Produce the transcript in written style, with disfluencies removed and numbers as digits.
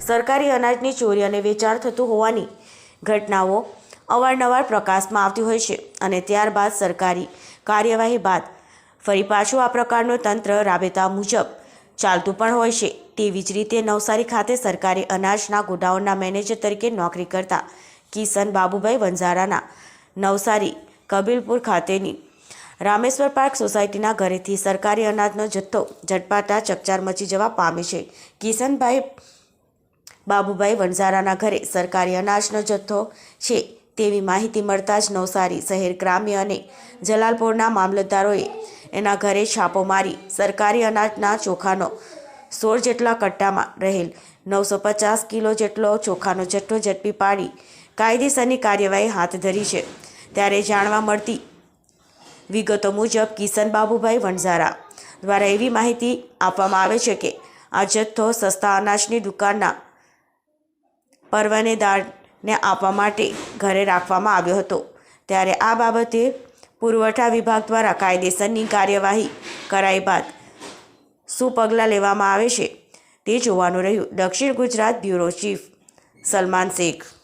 સરકારી અનાજની ચોરી અને વેચાણ થતું હોવાની ઘટનાઓ અવારનવાર પ્રકાશમાં આવતી હોય છે અને ત્યારબાદ સરકારી કાર્યવાહી બાદ ફરી પાછું આ પ્રકારનું તંત્ર રાબેતા મુજબ ચાલતું પણ હોય છે। તેવી જ રીતે નવસારી ખાતે સરકારી અનાજના ગોડાઉનના મેનેજર તરીકે નોકરી કરતા કિશન બાબુભાઈ વંજારાના નવસારી કબીલપુર ખાતેની રામેશ્વર પાર્ક સોસાયટીના ઘરેથી સરકારી અનાજનો જથ્થો ઝડપાતા ચકચાર મચી જવા પામે છે। કિશનભાઈ બાબુભાઈ વંજારાના ઘરે સરકારી અનાજનો જથ્થો છે તેવી માહિતી મળતા જ નવસારી શહેર ગ્રામ્ય અને જલાલપોરના મામલતદારોએ એના ઘરે છાપો મારી સરકારી અનાજના ચોખાનો 16 જેટલા કટ્ટામાં રહેલ 950 કિલો જેટલો ચોખાનો જથ્થો ઝડપી પાડી કાયદેસરની કાર્યવાહી હાથ ધરી છે। ત્યારે જાણવા મળતી વિગતો મુજબ કિશન બાબુભાઈ વંજારા દ્વારા એવી માહિતી આપવામાં આવે છે કે આ જથ્થો સસ્તા અનાજની દુકાનના પરવાનેદારને આપવા માટે ઘરે રાખવામાં આવ્યો હતો। ત્યારે આ બાબતે પુરવઠા વિભાગ દ્વારા કાયદેસરની કાર્યવાહી કરાઈ બાદ શું પગલાં લેવામાં આવે છે તે જોવાનું રહ્યું। દક્ષિણ ગુજરાત બ્યુરો ચીફ સલમાન શેખ।